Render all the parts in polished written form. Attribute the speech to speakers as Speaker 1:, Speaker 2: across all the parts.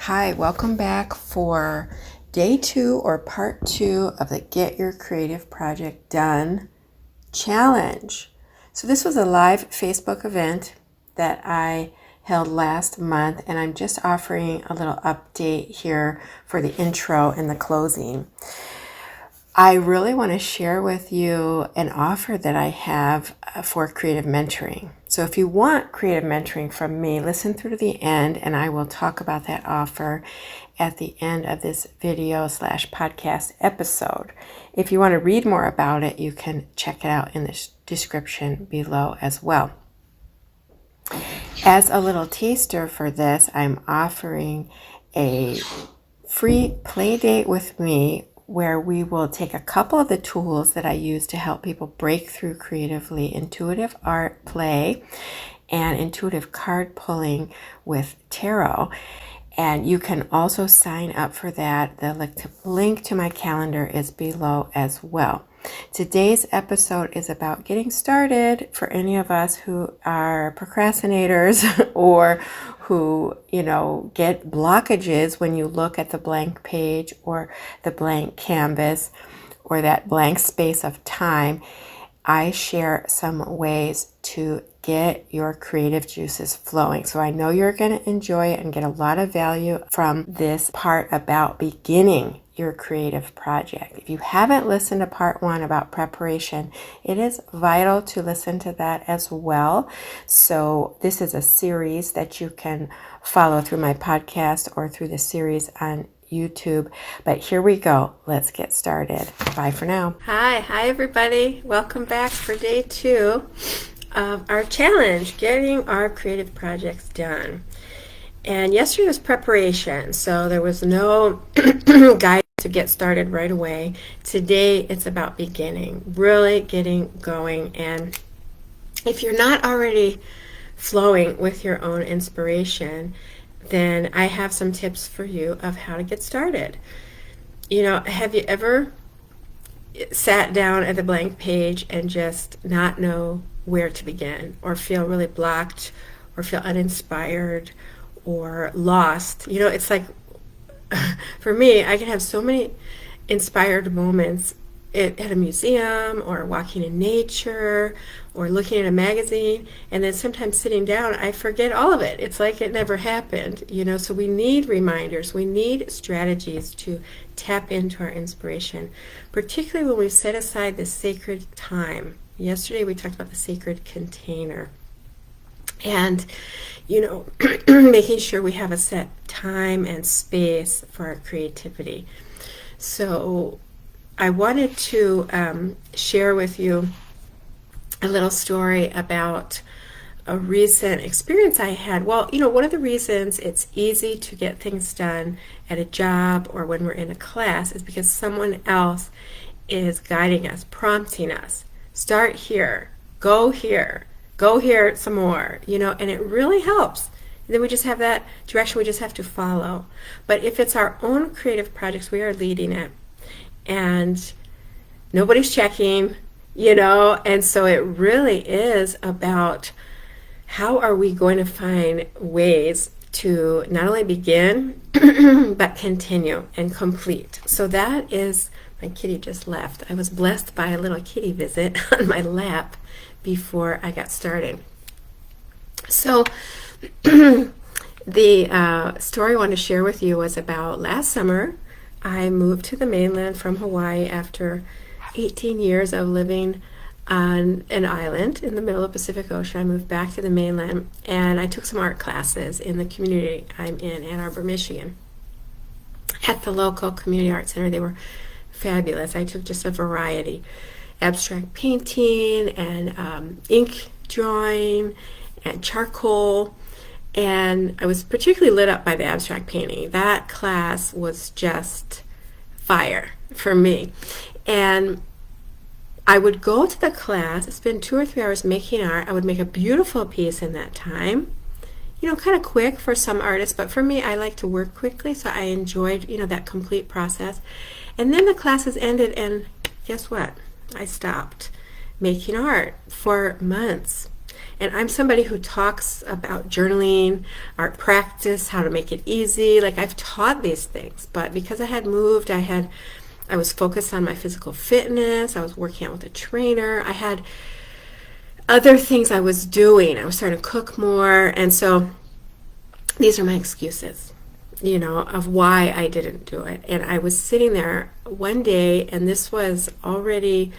Speaker 1: Hi, welcome back for day 2 or part 2 of the Get Your Creative Project Done challenge. So this was a live Facebook event that I held last month, and I'm just offering a little update here for the intro and the closing. I really want to share with you an offer that I have for creative mentoring. So if you want creative mentoring from me, listen through to the end and I will talk about that offer at the end of this video/podcast episode. If you want to read more about it, you can check it out in the description below as well. As a little taster for this, I'm offering a free play date with me where we will take a couple of the tools that I use to help people break through creatively: intuitive art play and intuitive card pulling with tarot. And you can also sign up for that. The link to my calendar is below as well. Today's episode is about getting started for any of us who are procrastinators or who, get blockages when you look at the blank page or the blank canvas or that blank space of time. I share some ways to get your creative juices flowing. So I know you're going to enjoy it and get a lot of value from this part about beginning your creative project. If you haven't listened to part 1 about preparation, it is vital to listen to that as well. So this is a series that you can follow through my podcast or through the series on YouTube. But here we go. Let's get started. Bye for now. Hi everybody. Welcome back for day 2 of our challenge, getting our creative projects done. And yesterday was preparation, so there was no guide to get started right away. Today it's about beginning, really getting going. And if you're not already flowing with your own inspiration, then I have some tips for you of how to get started. Have you ever sat down at the blank page and just not know where to begin, or feel really blocked, or feel uninspired or lost? It's like, for me, I can have so many inspired moments at a museum or walking in nature or looking at a magazine, and then sometimes sitting down I forget all of it. It's like it never happened. So we need reminders, we need strategies to tap into our inspiration, particularly when we set aside this sacred time. Yesterday we talked about the sacred container and making sure we have a set time and space for our creativity. So I wanted to share with you a little story about a recent experience I had. Well, one of the reasons it's easy to get things done at a job or when we're in a class is because someone else is guiding us, prompting us. Start here, go here some more, and it really helps. And then we just have that direction we just have to follow. But if it's our own creative projects, we are leading it. And nobody's checking, and so it really is about how are we going to find ways to not only begin, but continue and complete. So that is, my kitty just left. I was blessed by a little kitty visit on my lap before I got started. So the story I want to share with you was about last summer. I moved to the mainland from Hawaii after 18 years of living on an island in the middle of the Pacific Ocean. I moved back to the mainland and I took some art classes in the community I'm in, Ann Arbor, Michigan, at the local community art center. They were fabulous. I took just a variety: abstract painting and ink drawing and charcoal. And I was particularly lit up by the abstract painting. That class was just fire for me. And I would go to the class, spend 2 or 3 hours making art. I would make a beautiful piece in that time. Kind of quick for some artists, but for me, I like to work quickly, so I enjoyed, that complete process. And then the classes ended, and guess what? I stopped making art for months. And I'm somebody who talks about journaling, art practice, how to make it easy. Like, I've taught these things, but because I had moved, I was focused on my physical fitness. I was working out with a trainer. I had other things I was doing. I was starting to cook more. And so these are my excuses, of why I didn't do it. And I was sitting there one day, and this was already,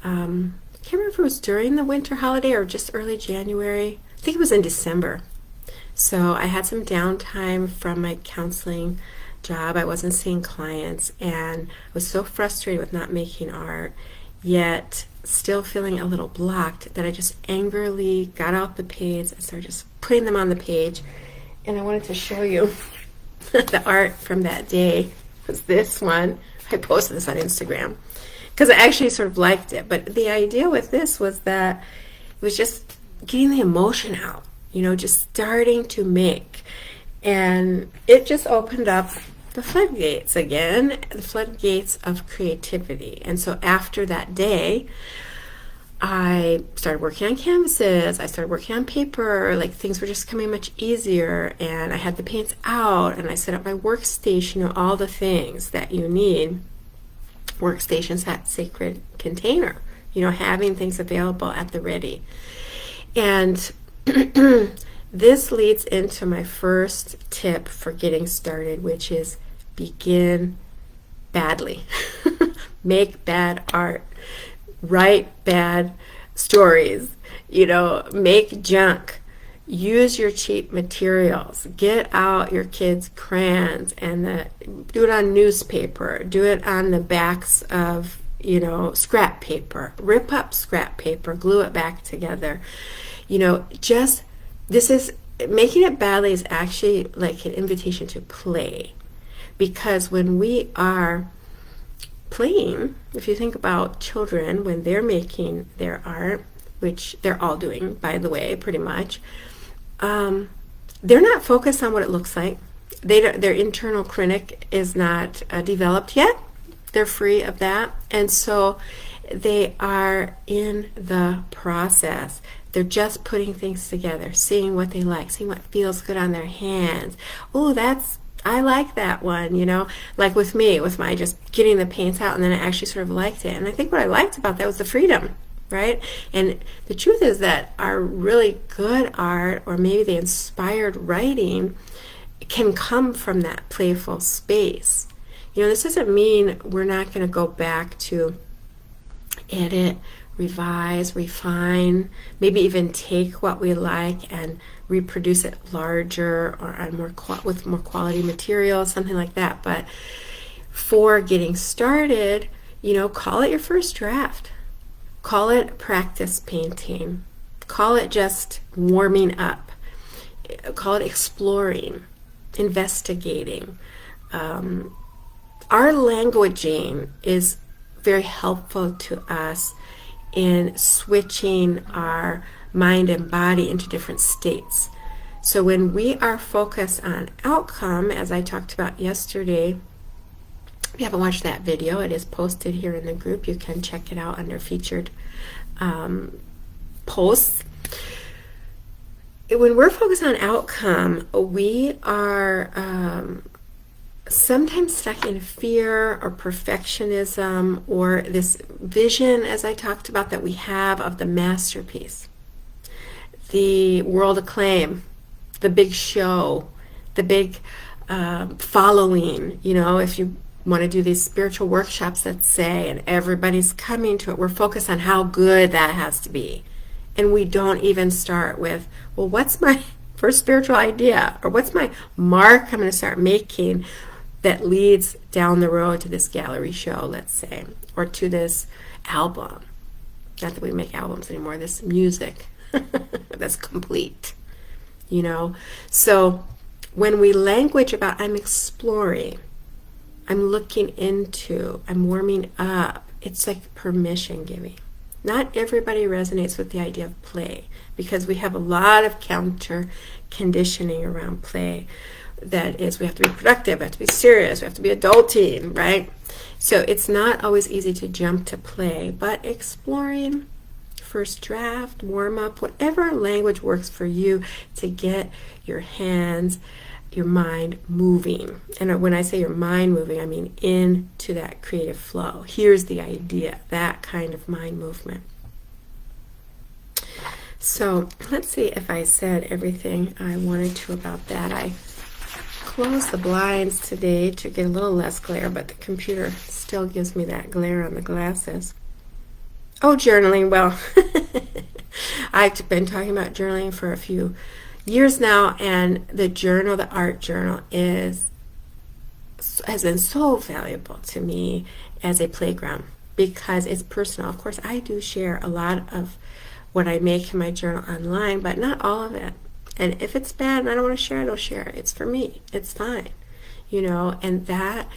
Speaker 1: I can't remember if it was during the winter holiday or just early January. I think it was in December. So I had some downtime from my counseling job. I wasn't seeing clients, and I was so frustrated with not making art, yet still feeling a little blocked, that I just angrily got out the paints and started just putting them on the page. And I wanted to show you the art from that day. It was this one. I posted this on Instagram because I actually sort of liked it. But the idea with this was that it was just getting the emotion out, just starting to make. And it just opened up the floodgates again, the floodgates of creativity. And so after that day, I started working on canvases, I started working on paper, like things were just coming much easier, and I had the paints out, and I set up my workstation, all the things that you need. Workstation's that sacred container, having things available at the ready. And this leads into my first tip for getting started, which is begin badly. Make bad art. Write bad stories, make junk, use your cheap materials, get out your kids' crayons and do it on newspaper, do it on the backs of, scrap paper, rip up scrap paper, glue it back together. This is, making it badly is actually like an invitation to play, because when we are playing, if you think about children when they're making their art, which they're all doing, by the way, pretty much, they're not focused on what it looks like. Their internal critic is not developed yet. They're free of that. And so they are in the process. They're just putting things together, seeing what they like, seeing what feels good on their hands. Oh, I like that one, like with me, with my just getting the paints out, and then I actually sort of liked it. And I think what I liked about that was the freedom, right? And the truth is that our really good art, or maybe the inspired writing, can come from that playful space. This doesn't mean we're not going to go back to edit, revise, refine, maybe even take what we like and reproduce it larger or on with more quality material, something like that. But for getting started, call it your first draft. Call it practice painting. Call it just warming up. Call it exploring, investigating. Our languaging is very helpful to us in switching our mind and body into different states. So when we are focused on outcome, as I talked about yesterday, if you haven't watched that video, it is posted here in the group. You can check it out under featured posts. When we're focused on outcome, we are sometimes stuck in fear or perfectionism, or this vision, as I talked about, that we have of the masterpiece, the world acclaim, the big show, the big following. If you want to do these spiritual workshops, let's say, and everybody's coming to it, we're focused on how good that has to be. And we don't even start with, well, what's my first spiritual idea? Or what's my mark I'm going to start making that leads down the road to this gallery show, let's say, or to this album. Not that we make albums anymore, this music that's complete, So when we language about I'm exploring, I'm looking into, I'm warming up, it's like permission giving. Not everybody resonates with the idea of play, because we have a lot of counter conditioning around play. That is, we have to be productive, we have to be serious, we have to be adulting, right? So it's not always easy to jump to play, but exploring, first draft, warm up, whatever language works for you to get your hands, your mind moving. And when I say your mind moving, I mean into that creative flow. Here's the idea, that kind of mind movement. So let's see if I said everything I wanted to about that. I closed the blinds today to get a little less glare, but the computer still gives me that glare on the glasses. Oh, journaling. Well, I've been talking about journaling for a few years now, and the journal, the art journal, has been so valuable to me as a playground because it's personal. Of course, I do share a lot of what I make in my journal online, but not all of it. And if it's bad and I don't want to share it, I don't share it. It's for me. It's fine. And that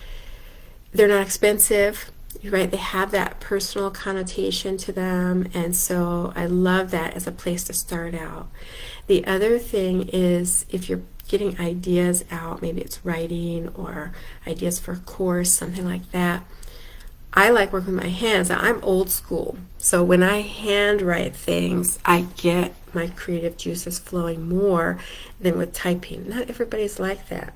Speaker 1: they're not expensive, right? They have that personal connotation to them. And so I love that as a place to start out. The other thing is if you're getting ideas out, maybe it's writing or ideas for a course, something like that. I like working with my hands. Now, I'm old school. So when I handwrite things, I get my creative juices flowing more than with typing. Not everybody's like that.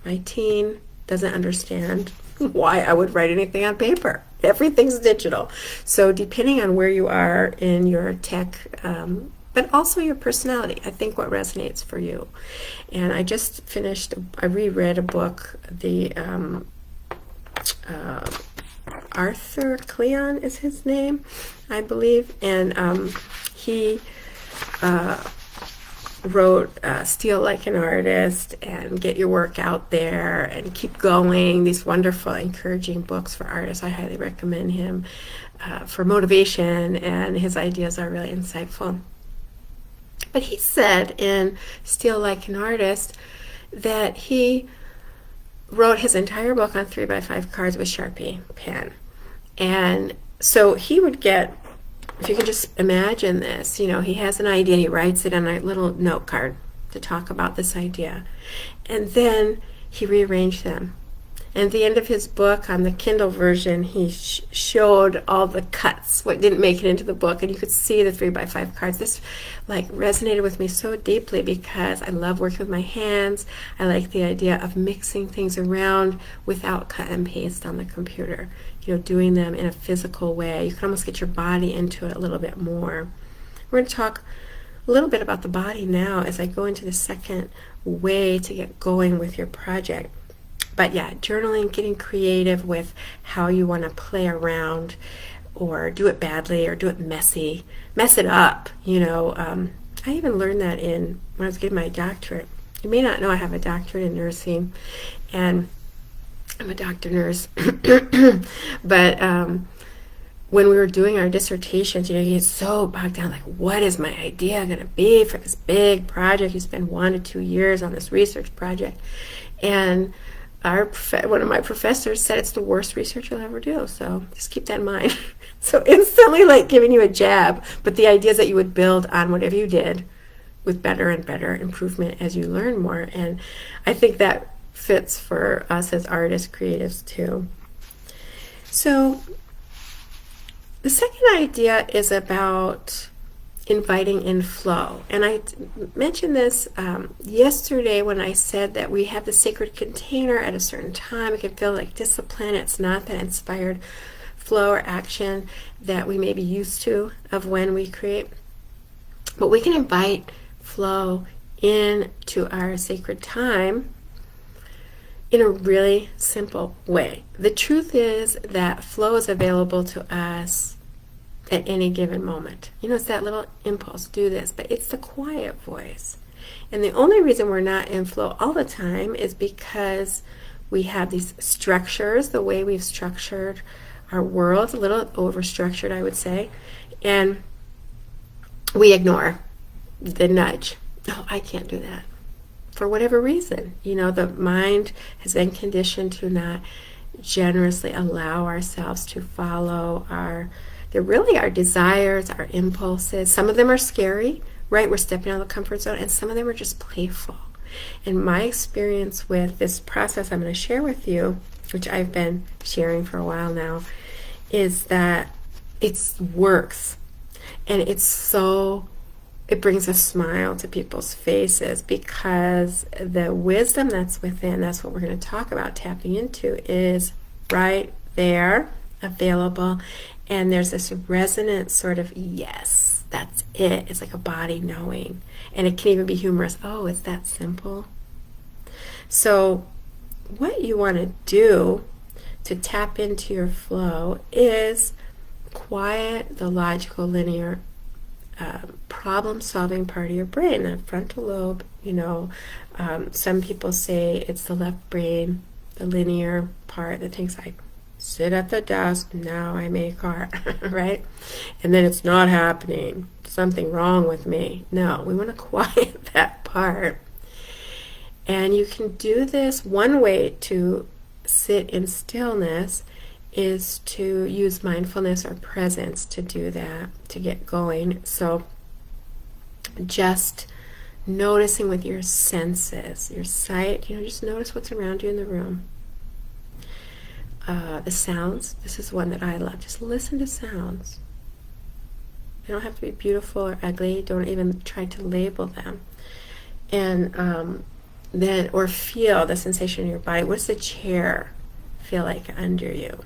Speaker 1: My teen doesn't understand why I would write anything on paper. Everything's digital. So depending on where you are in your tech, but also your personality, I think what resonates for you. And I just I reread a book, the Arthur Cleon is his name, I believe, and he wrote Steal Like an Artist and Get Your Work Out There and Keep Going, these wonderful, encouraging books for artists. I highly recommend him for motivation, and his ideas are really insightful. But he said in Steal Like an Artist that he wrote his entire book on 3x5 cards with Sharpie pen. And so he would get, if you can just imagine this, he has an idea, he writes it on a little note card to talk about this idea. And then he rearranged them. And at the end of his book, on the Kindle version, he showed all the cuts, what didn't make it into the book, and you could see the 3x5 cards. This resonated with me so deeply because I love working with my hands. I like the idea of mixing things around without cut and paste on the computer, doing them in a physical way. You can almost get your body into it a little bit more. We're going to talk a little bit about the body now as I go into the second way to get going with your project. But yeah, journaling, getting creative with how you want to play around or do it badly or do it messy, mess it up. I even learned that when I was getting my doctorate. You may not know I have a doctorate in nursing, and I'm a doctor nurse. But when we were doing our dissertations, you get so bogged down, what is my idea going to be for this big project? You spend 1 to 2 years on this research project. And one of my professors said it's the worst research you'll ever do, so just keep that in mind. So instantly giving you a jab, but the idea is that you would build on whatever you did with better and better improvement as you learn more. And I think that fits for us as artists, creatives too. So the second idea is about inviting in flow. And I mentioned this yesterday when I said that we have the sacred container at a certain time. It can feel like discipline. It's not that inspired flow or action that we may be used to of when we create. But we can invite flow into our sacred time in a really simple way. The truth is that flow is available to us at any given moment. It's that little impulse, do this, but it's the quiet voice. And the only reason we're not in flow all the time is because we have these structures, the way we've structured our world, a little over-structured, I would say, and we ignore the nudge. Oh, I can't do that. For whatever reason, the mind has been conditioned to not generously allow ourselves to follow they're really our desires, our impulses. Some of them are scary, right? We're stepping out of the comfort zone, and some of them are just playful. And my experience with this process I'm going to share with you, which I've been sharing for a while now, is that it works. And it brings a smile to people's faces, because the wisdom that's within, that's what we're going to talk about tapping into, is right there, available. And there's this resonant sort of, yes, that's it. It's like a body knowing. And it can even be humorous. Oh, it's that simple. So what you want to do to tap into your flow is quiet the logical, linear, problem-solving part of your brain, the frontal lobe. Some people say it's the left brain, the linear part that thinks, I sit at the desk, now I make art, right? And then it's not happening. Something wrong with me. No, we want to quiet that part. And you can do this. One way to sit in stillness is to use mindfulness or presence to do that, to get going. So just noticing with your senses, your sight, just notice what's around you in the room. The sounds, this is one that I love. Just listen to sounds. They don't have to be beautiful or ugly. Don't even try to label them. And then, or feel the sensation in your body. What's the chair feel like under you?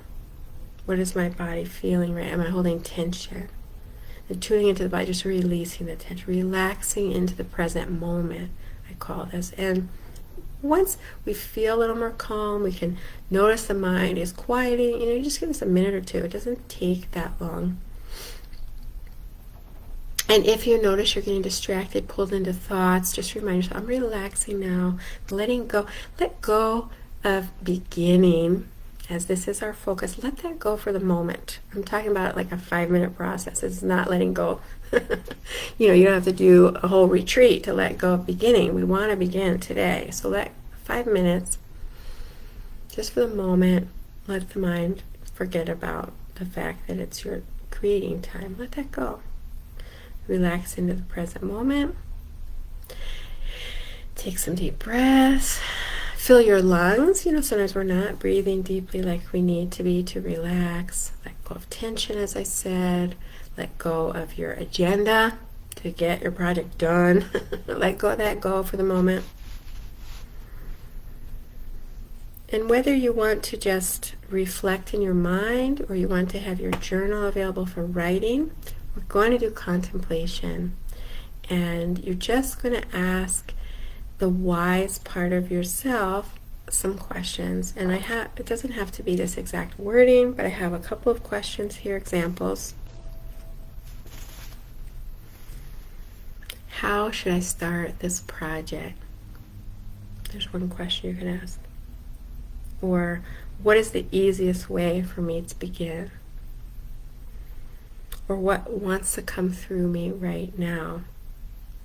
Speaker 1: What is my body feeling, right? Am I holding tension? And tuning into the body, just releasing the tension, relaxing into the present moment, I call this. And once we feel a little more calm, we can notice the mind is quieting. Just give us a minute or two. It doesn't take that long. And if you notice you're getting distracted, pulled into thoughts, just remind yourself, I'm relaxing now, letting go. Let go of beginning, as this is our focus. Let that go for the moment. I'm talking about it like a 5-minute process. It's not letting go. You don't have to do a whole retreat to let go of beginning. We want to begin today. So let 5 minutes, just for the moment, let the mind forget about the fact that it's your creating time. Let that go. Relax into the present moment. Take some deep breaths. Fill your lungs. Sometimes we're not breathing deeply like we need to be to relax. Let go of tension, as I said. Let go of your agenda to get your project done. Let that go for the moment. And whether you want to just reflect in your mind or you want to have your journal available for writing, we're going to do contemplation. And you're just going to ask the wise part of yourself some questions. And it doesn't have to be this exact wording, but I have a couple of questions here, examples. How should I start this project? There's one question you can ask. Or, what is the easiest way for me to begin? Or what wants to come through me right now?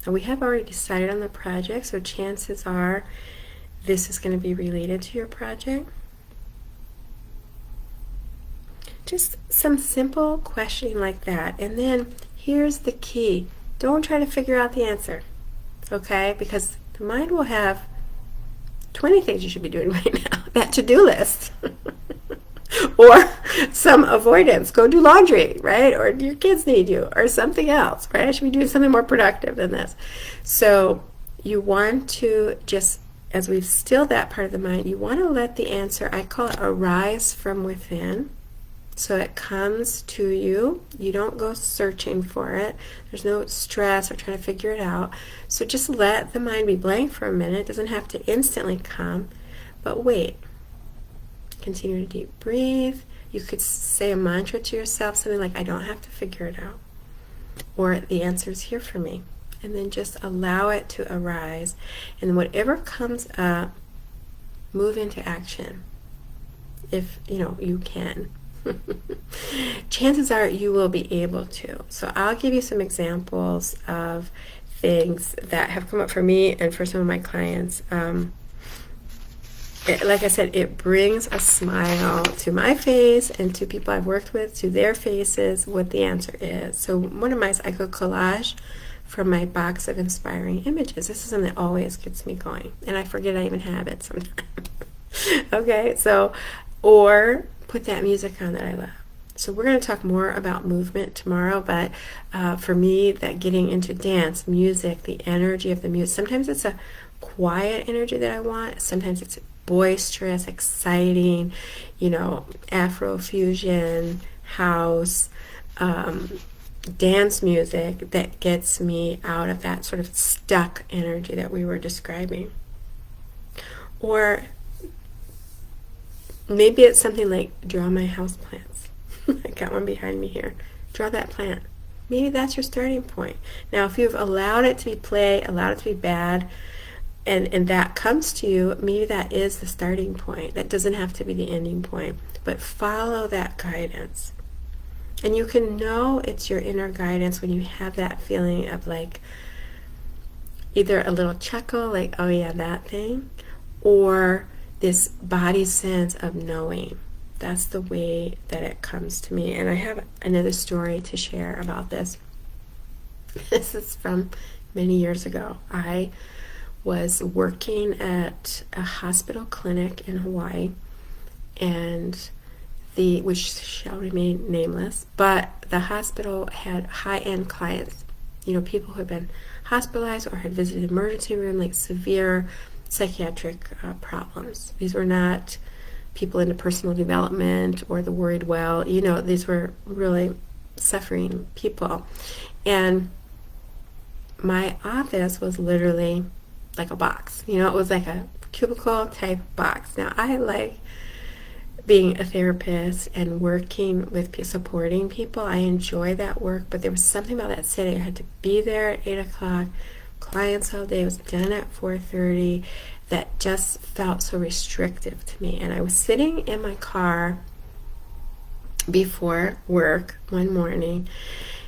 Speaker 1: And we have already decided on the project, so chances are this is going to be related to your project. Just some simple questioning like that. And then here's the key. Don't try to figure out the answer, okay? Because the mind will have 20 things you should be doing right now. That to-do list. Or some avoidance. Go do laundry, right? Or your kids need you, or something else, right? I should be doing something more productive than this. So you want to just, as we've stilled that part of the mind, you want to let the answer, I call it arise from within. So it comes to you. You don't go searching for it. There's no stress or trying to figure it out. So just let the mind be blank for a minute. It doesn't have to instantly come, but wait. Continue to deep breathe. You could say a mantra to yourself, something like, I don't have to figure it out. Or the answer is here for me. And then just allow it to arise. And whatever comes up, move into action. If you can. Chances are you will be able to. So I'll give you some examples of things that have come up for me and for some of my clients. Like I said, it brings a smile to my face and to people I've worked with, to their faces, what the answer is. So one of mine is I could collage from my box of inspiring images. This is something that always gets me going. And I forget I even have it sometimes. Okay, so, or put that music on that I love. So we're going to talk more about movement tomorrow, but for me, that getting into dance, music, the energy of the music, sometimes it's a quiet energy that I want, sometimes it's boisterous, exciting, Afrofusion, house, dance music that gets me out of that sort of stuck energy that we were describing. Or maybe it's something like draw my house plants. I got one behind me here. Draw that plant. Maybe that's your starting point. Now, if you've allowed it to be play, allowed it to be bad, and that comes to you, maybe that is the starting point. That doesn't have to be the ending point. But follow that guidance. And you can know it's your inner guidance when you have that feeling of like either a little chuckle, like, oh yeah, that thing, or this body sense of knowing. That's the way that it comes to me. And I have another story to share about this. This is from many years ago. I was working at a hospital clinic in Hawaii, and which shall remain nameless, but the hospital had high-end clients, people who had been hospitalized or had visited the emergency room, like severe psychiatric problems. These were not people into personal development or the worried well. These were really suffering people. And my office was literally like a box. It was like a cubicle type box. Now, I like being a therapist and working with supporting people. I enjoy that work, but there was something about that setting. I had to be there at 8 o'clock, clients all day. It was done at 4:30. That just felt so restrictive to me. And I was sitting in my car before work one morning,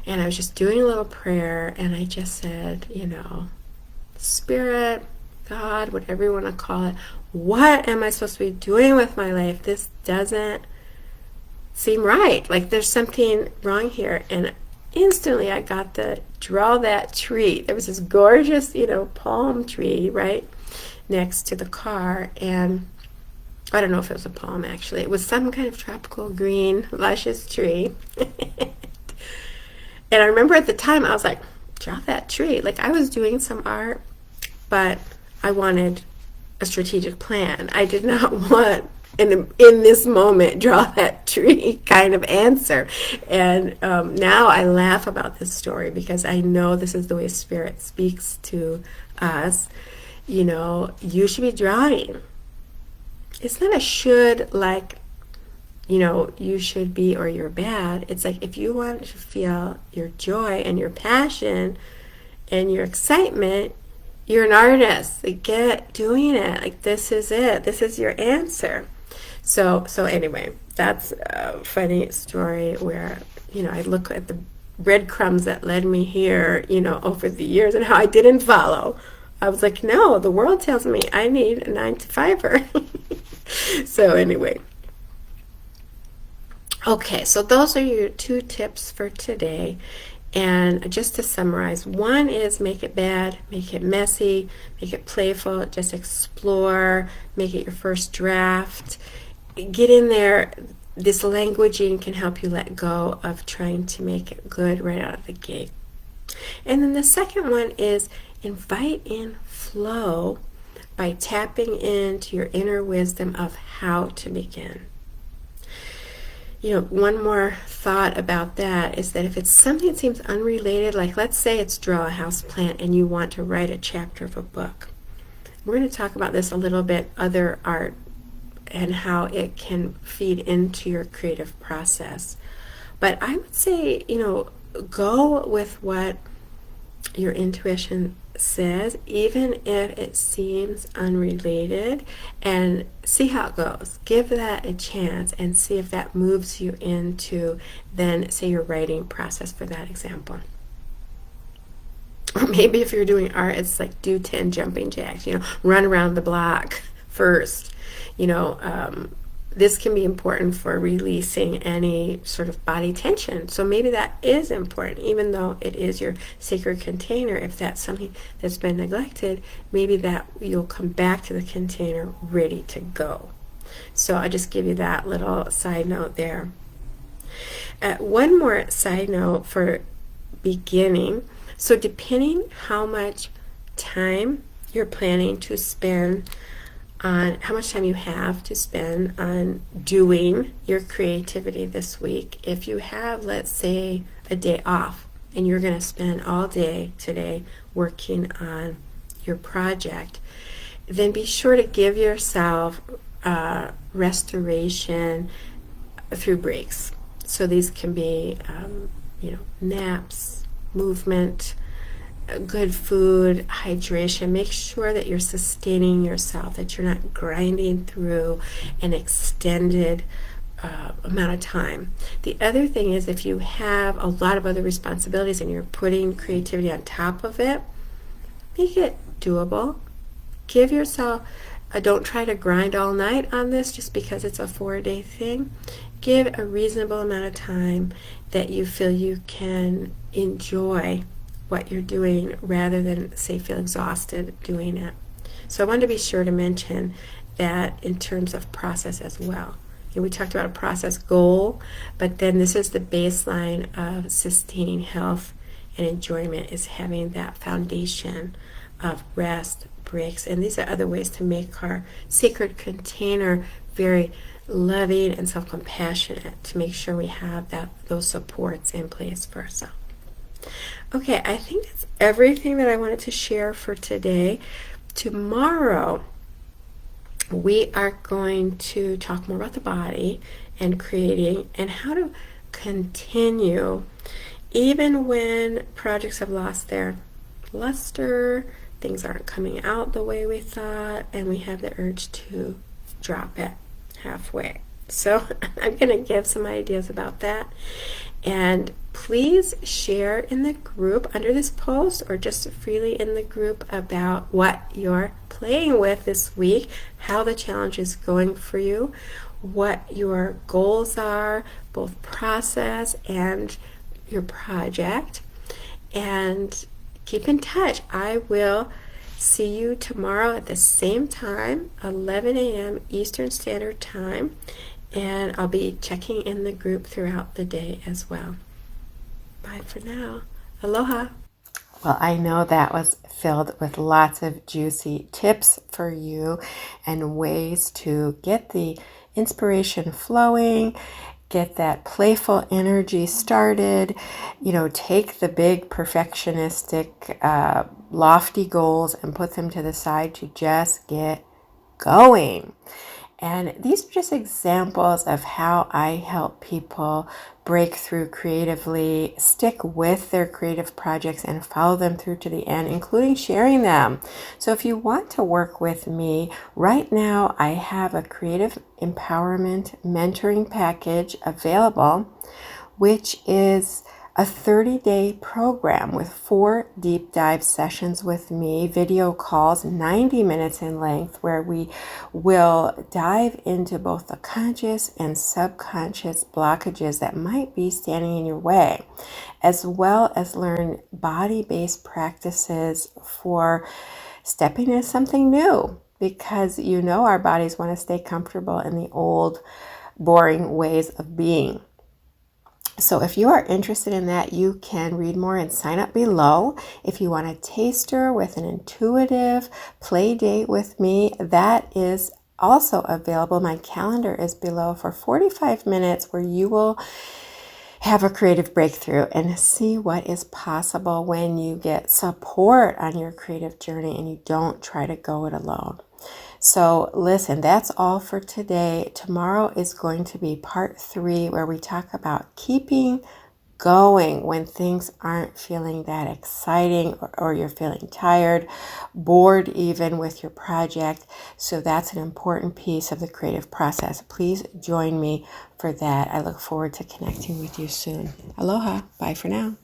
Speaker 1: and I was just doing a little prayer, and I just said, Spirit, God, whatever you want to call it, what am I supposed to be doing with my life? This doesn't seem right. Like there's something wrong here. And instantly I got the draw that tree. There was this gorgeous, palm tree right next to the car, and I don't know if it was a palm actually. It was some kind of tropical green, luscious tree. And I remember at the time I was like, draw that tree. Like I was doing some art, but I wanted a strategic plan. I did not want in this moment draw that tree kind of answer. And now I laugh about this story because I know this is the way Spirit speaks to us. You should be drawing. It's not a should, like, you should be or you're bad. It's like if you want to feel your joy and your passion and your excitement, you're an artist. Like, get doing it. Like, this is it. This is your answer. So anyway, that's a funny story where, I look at the breadcrumbs that led me here, over the years and how I didn't follow. I was like, no, the world tells me I need a 9-to-5er. So anyway. Okay, so those are your 2 tips for today. And just to summarize, one is make it bad, make it messy, make it playful, just explore, make it your first draft. Get in there. This languaging can help you let go of trying to make it good right out of the gate. And then the second one is invite in flow by tapping into your inner wisdom of how to begin. One more thought about that is that if it's something that seems unrelated, like let's say it's draw a house plant and you want to write a chapter of a book. We're going to talk about this a little bit, other art, and how it can feed into your creative process. But I would say, go with what your intuition says, even if it seems unrelated, and see how it goes. Give that a chance and see if that moves you into then, say, your writing process for that example. Or maybe if you're doing art, it's like do 10 jumping jacks, run around the block first. This can be important for releasing any sort of body tension. So maybe that is important, even though it is your sacred container. If that's something that's been neglected, maybe that you'll come back to the container ready to go. So I just give you that little side note there. One more side note for beginning. So depending how much time you're planning to spend on, how much time you have to spend on doing your creativity this week, if you have, let's say, a day off and you're going to spend all day today working on your project, then be sure to give yourself restoration through breaks. So these can be, naps, movement, good food, hydration. Make sure that you're sustaining yourself, that you're not grinding through an extended amount of time. The other thing is, if you have a lot of other responsibilities and you're putting creativity on top of it, make it doable. Give yourself, don't try to grind all night on this just because it's a 4-day thing. Give a reasonable amount of time that you feel you can enjoy what you're doing rather than, say, feel exhausted doing it. So I wanted to be sure to mention that in terms of process as well. We talked about a process goal, but then this is the baseline of sustaining health and enjoyment, is having that foundation of rest, breaks, and these are other ways to make our sacred container very loving and self-compassionate, to make sure we have those supports in place for ourselves. Okay, I think that's everything that I wanted to share for today. Tomorrow, we are going to talk more about the body and creating and how to continue even when projects have lost their luster, things aren't coming out the way we thought, and we have the urge to drop it halfway. So I'm going to give some ideas about that. And please share in the group under this post, or just freely in the group, about what you're playing with this week, how the challenge is going for you, what your goals are, both process and your project. And keep in touch. I will see you tomorrow at the same time, 11 a.m. Eastern Standard Time. And I'll be checking in the group throughout the day as well. Bye for now. Aloha. Well, I know that was filled with lots of juicy tips for you and ways to get the inspiration flowing, get that playful energy started, take the big perfectionistic, lofty goals and put them to the side to just get going. And these are just examples of how I help people break through creatively, stick with their creative projects, and follow them through to the end, including sharing them. So if you want to work with me, right now I have a creative empowerment mentoring package available, which is a 30-day program with 4 deep dive sessions with me, video calls, 90 minutes in length, where we will dive into both the conscious and subconscious blockages that might be standing in your way, as well as learn body-based practices for stepping into something new, because our bodies want to stay comfortable in the old, boring ways of being. So if you are interested in that, you can read more and sign up below. If you want a taster with an intuitive play date with me, that is also available. My calendar is below for 45 minutes, where you will have a creative breakthrough and see what is possible when you get support on your creative journey and you don't try to go it alone. So listen, that's all for today. Tomorrow is going to be part 3, where we talk about keeping going when things aren't feeling that exciting, or you're feeling tired, bored even with your project. So that's an important piece of the creative process. Please join me for that. I look forward to connecting with you soon. Aloha. Bye for now.